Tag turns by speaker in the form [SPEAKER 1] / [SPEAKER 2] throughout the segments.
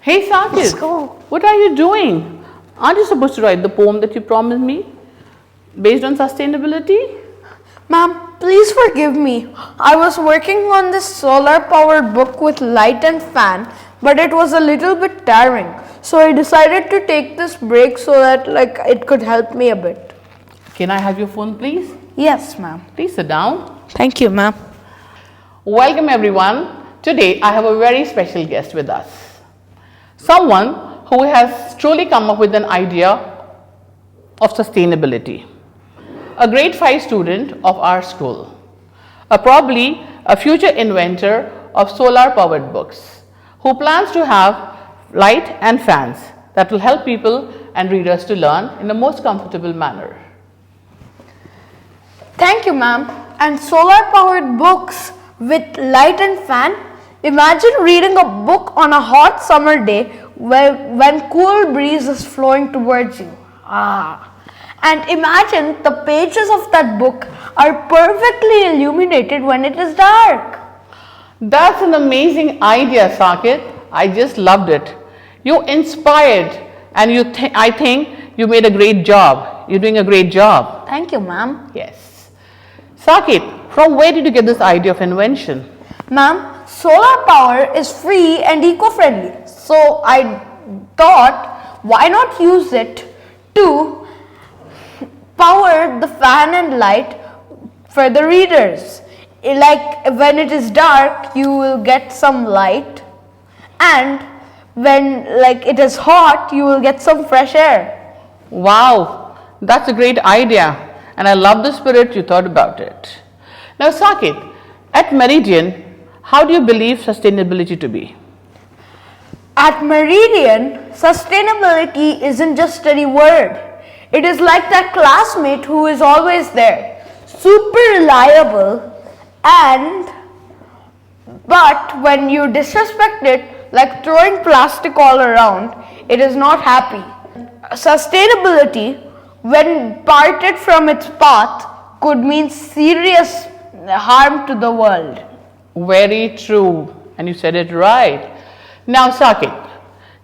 [SPEAKER 1] Hey
[SPEAKER 2] Let's
[SPEAKER 1] Sakit,
[SPEAKER 2] go.
[SPEAKER 1] what are you doing? Aren't you supposed to write the poem that you promised me based on sustainability?
[SPEAKER 2] Ma'am, please forgive me. I was working on this solar powered book with light and fan, but it was a little bit tiring. So I decided to take this break so that it could help me a bit.
[SPEAKER 1] Can I have your phone, please?
[SPEAKER 2] Yes, ma'am.
[SPEAKER 1] Please sit down.
[SPEAKER 2] Thank you, ma'am.
[SPEAKER 1] Welcome everyone. Today I have a very special guest with us. Someone who has truly come up with an idea of sustainability. A grade 5 student of our school. Probably a future inventor of solar powered books who plans to have light and fans that will help people and readers to learn in the most comfortable manner.
[SPEAKER 2] Thank you, ma'am. And solar powered books with light and fan? Imagine reading a book on a hot summer day when cool breeze is flowing towards you. And imagine the pages of that book are perfectly illuminated when it is dark.
[SPEAKER 1] That's an amazing idea, Sakit. I just loved it. You inspired and I think you made a great job. You're doing a great job.
[SPEAKER 2] Thank you, ma'am.
[SPEAKER 1] Yes. Sakit, from where did you get this idea of invention?
[SPEAKER 2] Ma'am, solar power is free and eco-friendly. So I thought, why not use it to power the fan and light for the readers. Like when it is dark, you will get some light, and when it is hot, you will get some fresh air.
[SPEAKER 1] Wow, that's a great idea, and I love the spirit you thought about it. Now Sakit, at Meridian, how do you believe sustainability to be?
[SPEAKER 2] At Meridian, sustainability isn't just any word. It is like that classmate who is always there, super reliable, but when you disrespect it, like throwing plastic all around, it is not happy. Sustainability, when parted from its path, could mean serious harm to the world.
[SPEAKER 1] Very true, and you said it right. Now Sakit,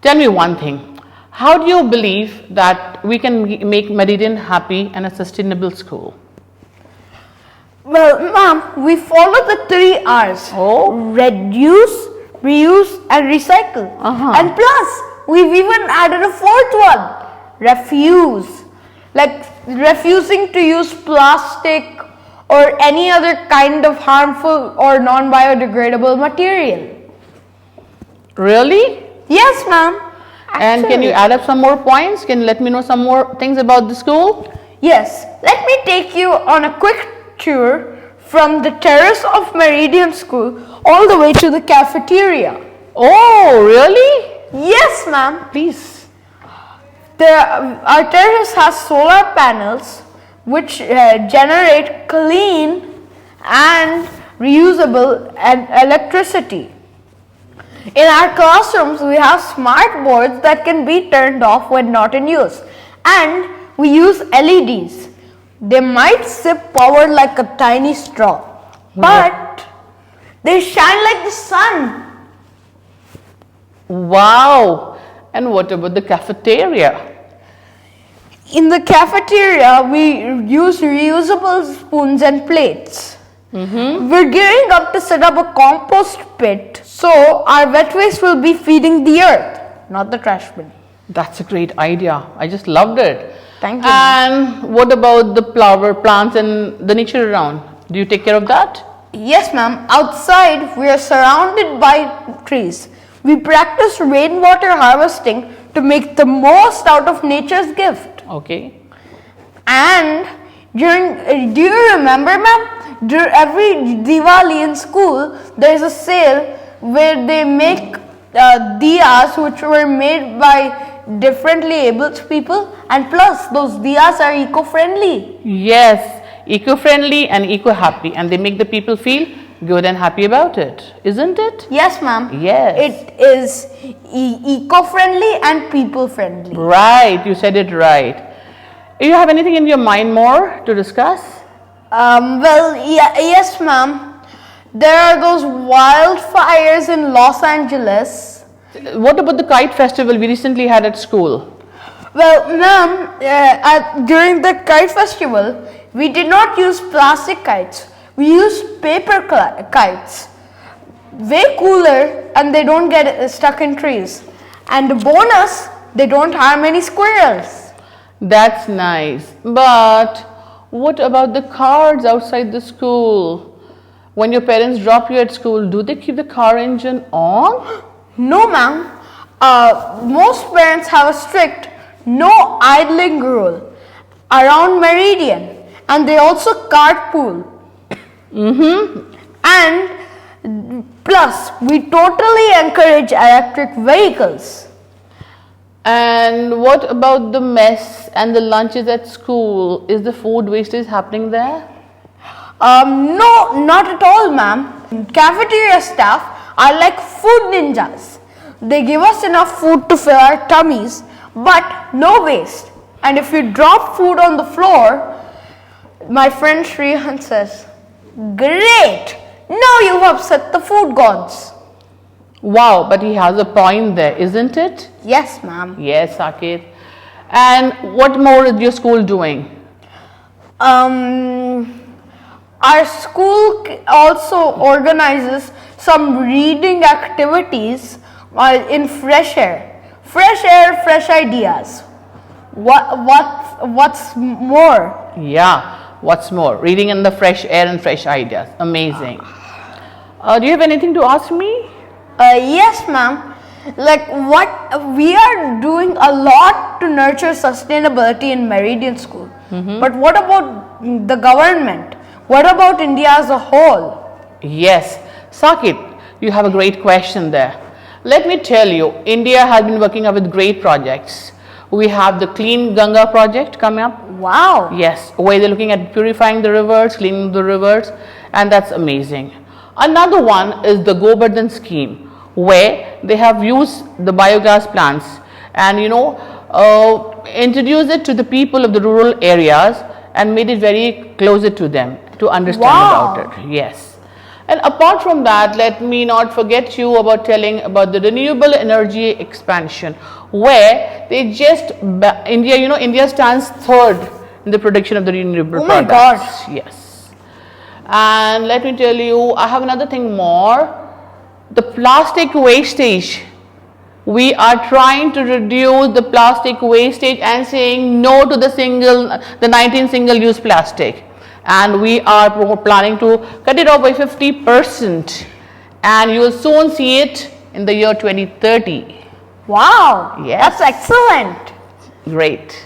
[SPEAKER 1] tell me one thing. How do you believe that we can make Meridian happy and a sustainable school?
[SPEAKER 2] Well, ma'am, we follow the 3 R's.
[SPEAKER 1] Oh.
[SPEAKER 2] Reduce, reuse and recycle. And plus, we've even added a 4th one. Refuse. Like refusing to use plastic or any other kind of harmful or non-biodegradable material.
[SPEAKER 1] Really?
[SPEAKER 2] Yes, ma'am.
[SPEAKER 1] And can you add up some more points? Can you let me know some more things about the school?
[SPEAKER 2] Yes. Let me take you on a quick tour from the terrace of Meridian School all the way to the cafeteria.
[SPEAKER 1] Oh, really?
[SPEAKER 2] Yes, ma'am.
[SPEAKER 1] Please.
[SPEAKER 2] Our terrace has solar panels which generate clean and reusable electricity. In our classrooms, we have smart boards that can be turned off when not in use, and we use LEDs. They might sip power like a tiny straw, but they shine like the sun.
[SPEAKER 1] Wow! And what about the cafeteria?
[SPEAKER 2] In the cafeteria, we use reusable spoons and plates. We're gearing up to set up a compost pit, so our wet waste will be feeding the earth, not the trash bin.
[SPEAKER 1] That's a great idea. I just loved it.
[SPEAKER 2] Thank you.
[SPEAKER 1] And what about the flower plants and the nature around? Do you take care of that?
[SPEAKER 2] Yes, ma'am. Outside, we are surrounded by trees. We practice rainwater harvesting to make the most out of nature's gift.
[SPEAKER 1] Okay.
[SPEAKER 2] And do you remember, ma'am? Every Diwali in school, there is a sale where they make diyas which were made by differently abled people, and plus those diyas are eco-friendly.
[SPEAKER 1] Yes, eco-friendly and eco-happy, and they make the people feel good and happy about it, isn't it?
[SPEAKER 2] Yes, ma'am.
[SPEAKER 1] Yes.
[SPEAKER 2] It is eco-friendly and people-friendly.
[SPEAKER 1] Right, you said it right. Do you have anything in your mind more to discuss?
[SPEAKER 2] Yes, ma'am. There are those wildfires in Los Angeles,
[SPEAKER 1] What about the kite festival we recently had at school?
[SPEAKER 2] Well, ma'am, during the kite festival, we did not use plastic kites. We used paper kites. Way cooler, and they don't get stuck in trees. And the bonus, they don't harm any squirrels.
[SPEAKER 1] That's nice. But what about the cars outside the school? When your parents drop you at school, do they keep the car engine on?
[SPEAKER 2] No, ma'am. Most parents have a strict no idling rule around Meridian, and they also carpool. And plus, we totally encourage electric vehicles.
[SPEAKER 1] And what about the mess and the lunches at school? Is the food wastage happening there?
[SPEAKER 2] No, not at all, ma'am. Cafeteria staff are like food ninjas. They give us enough food to fill our tummies, but no waste. And if you drop food on the floor, my friend Shrihan says, "Great! Now you've upset the food gods."
[SPEAKER 1] Wow, but he has a point there, isn't it?
[SPEAKER 2] Yes, ma'am.
[SPEAKER 1] Yes, Saket. And what more is your school doing?
[SPEAKER 2] Our school also organizes some reading activities in fresh air. Fresh air, fresh ideas. What's more?
[SPEAKER 1] Yeah, what's more? Reading in the fresh air and fresh ideas. Amazing. Do you have anything to ask me?
[SPEAKER 2] Yes, ma'am. Like what we are doing a lot to nurture sustainability in Meridian School. But what about the government? What about India as a whole?
[SPEAKER 1] Yes, Saket, you have a great question there. Let me tell you, India has been working up with great projects. We have the Clean Ganga project coming up.
[SPEAKER 2] Wow.
[SPEAKER 1] Yes, where they're looking at purifying the rivers, cleaning the rivers, and that's amazing. Another one is the Govardhan scheme, where they have used the biogas plants and introduced it to the people of the rural areas and made it very closer to them to understand about it. Yes. And apart from that, let me not forget you about telling about the renewable energy expansion, where they just India stands third in the production of the renewable products.
[SPEAKER 2] Oh my gosh.
[SPEAKER 1] Yes. And let me tell you, I have another thing more. The plastic wastage. We are trying to reduce the plastic wastage and saying no to the 19 single-use plastic. And we are planning to cut it off by 50%. And you will soon see it in the year 2030.
[SPEAKER 2] Wow.
[SPEAKER 1] Yes.
[SPEAKER 2] That's excellent.
[SPEAKER 1] Great.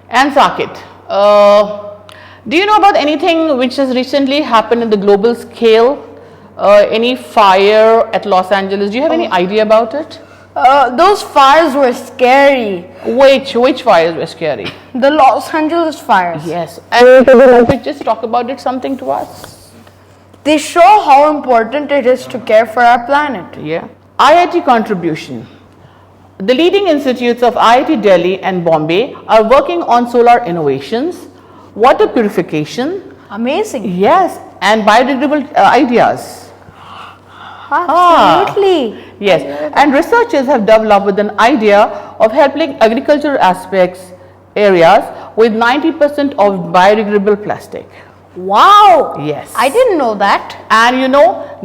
[SPEAKER 1] And Saket, do you know about anything which has recently happened in the global scale? Any fire at Los Angeles? Do you have any idea about it?
[SPEAKER 2] Those fires were scary.
[SPEAKER 1] Which fires were scary?
[SPEAKER 2] The Los Angeles fires.
[SPEAKER 1] Yes. And could you just talk about it something to us?
[SPEAKER 2] They show how important it is to care for our planet.
[SPEAKER 1] Yeah. IIT contribution. The leading institutes of IIT Delhi and Bombay are working on solar innovations, water purification.
[SPEAKER 2] Amazing.
[SPEAKER 1] Yes. And biodegradable ideas.
[SPEAKER 2] Absolutely.
[SPEAKER 1] Yes, and researchers have developed with an idea of helping agricultural areas with 90% of biodegradable plastic.
[SPEAKER 2] Wow.
[SPEAKER 1] Yes.
[SPEAKER 2] I didn't know that.
[SPEAKER 1] And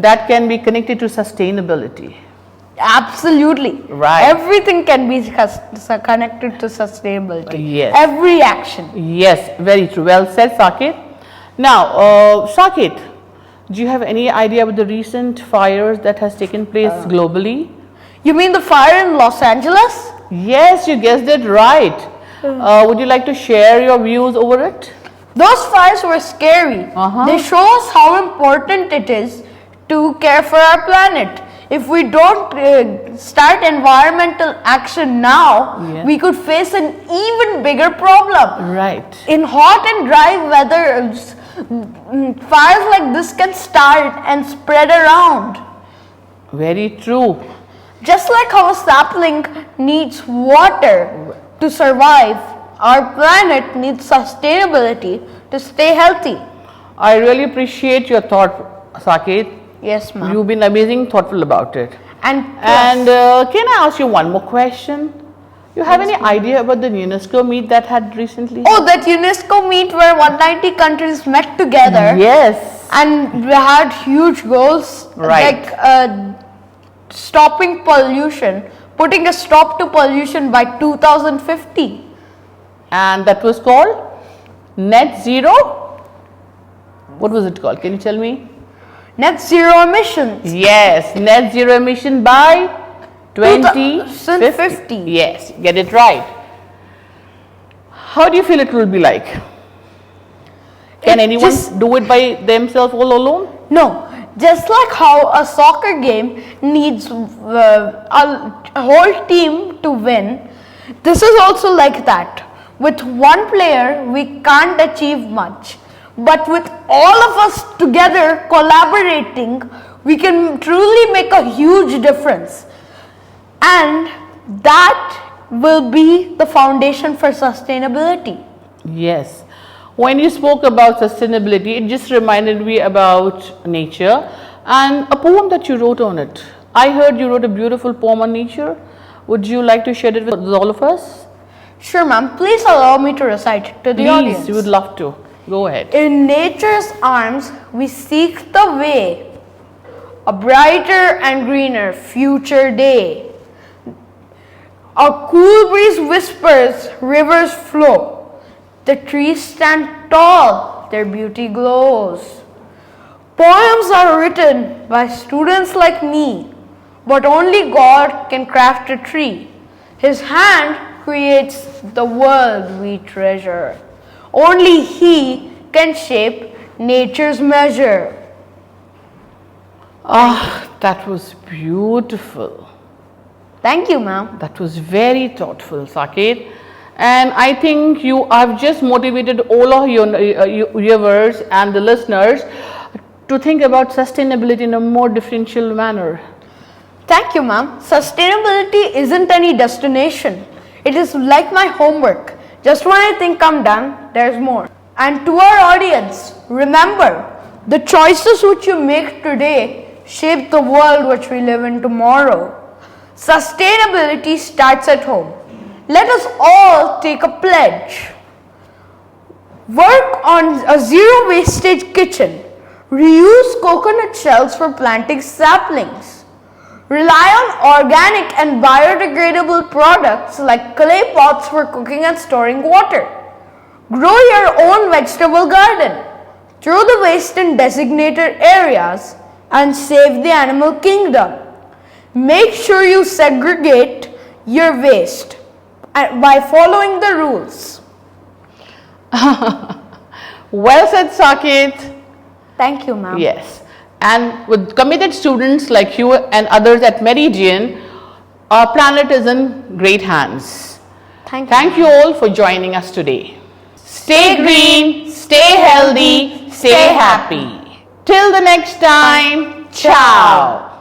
[SPEAKER 1] that can be connected to sustainability.
[SPEAKER 2] Absolutely.
[SPEAKER 1] Right.
[SPEAKER 2] Everything can be connected to sustainability.
[SPEAKER 1] Yes.
[SPEAKER 2] Every action.
[SPEAKER 1] Yes, very true. Well said, Saket. Now, Saket, do you have any idea about the recent fires that has taken place globally?
[SPEAKER 2] You mean the fire in Los Angeles?
[SPEAKER 1] Yes, you guessed it right. Would you like to share your views over it?
[SPEAKER 2] Those fires were scary. They show us how important it is to care for our planet. If we don't start environmental action now, we could face an even bigger problem.
[SPEAKER 1] Right.
[SPEAKER 2] In hot and dry weather, fires like this can start and spread around.
[SPEAKER 1] Very true.
[SPEAKER 2] Just like how a sapling needs water to survive, our planet needs sustainability to stay healthy.
[SPEAKER 1] I really appreciate your thought, Saket.
[SPEAKER 2] Yes, ma'am.
[SPEAKER 1] You've been amazing, thoughtful about it.
[SPEAKER 2] And
[SPEAKER 1] can I ask you one more question? You have any idea about the UNESCO meet that had recently?
[SPEAKER 2] oh, that UNESCO meet where 190 countries met together.
[SPEAKER 1] Yes.
[SPEAKER 2] And we had huge goals,
[SPEAKER 1] Right.
[SPEAKER 2] like stopping pollution, putting a stop to pollution by 2050.
[SPEAKER 1] And that was called net zero. What was it called? Can you tell me?
[SPEAKER 2] Net zero emissions.
[SPEAKER 1] Yes, net zero emission by 2050.
[SPEAKER 2] 2050.
[SPEAKER 1] Yes, get it right. How do you feel it will be like? Can anyone do it by themselves all alone?
[SPEAKER 2] No, just like how a soccer game needs a whole team to win, this is also like that. With one player, we can't achieve much. But with all of us together collaborating, we can truly make a huge difference. And that will be the foundation for sustainability.
[SPEAKER 1] Yes. When you spoke about sustainability, it just reminded me about nature and a poem that you wrote on it. I heard you wrote a beautiful poem on nature. Would you like to share it with all of us?
[SPEAKER 2] Sure, ma'am. Please allow me to recite it to the audience.
[SPEAKER 1] Please, we would love to. Go ahead.
[SPEAKER 2] In nature's arms, we seek the way, a brighter and greener future day. A cool breeze whispers, rivers flow. The trees stand tall, their beauty glows. Poems are written by students like me, but only God can craft a tree. His hand creates the world we treasure. Only He can shape nature's measure.
[SPEAKER 1] Ah, that was beautiful.
[SPEAKER 2] Thank you, ma'am.
[SPEAKER 1] That was very thoughtful, Saket. And I think you have just motivated all of your viewers and the listeners to think about sustainability in a more differential manner.
[SPEAKER 2] Thank you, ma'am. Sustainability isn't any destination. It is like my homework. Just when I think I'm done, there's more. And to our audience, remember, the choices which you make today shape the world which we live in tomorrow. Sustainability starts at home. Let us all take a pledge. Work on a zero wastage kitchen. Reuse coconut shells for planting saplings. Rely on organic and biodegradable products like clay pots for cooking and storing water. Grow your own vegetable garden. Throw the waste in designated areas and save the animal kingdom. Make sure you segregate your waste by following the rules.
[SPEAKER 1] Well said, Saket.
[SPEAKER 2] Thank you, ma'am.
[SPEAKER 1] Yes. And with committed students like you and others at Meridian, our planet is in great hands. Thank you all for joining us today. Stay green, stay healthy, stay happy. Till the next time, ciao.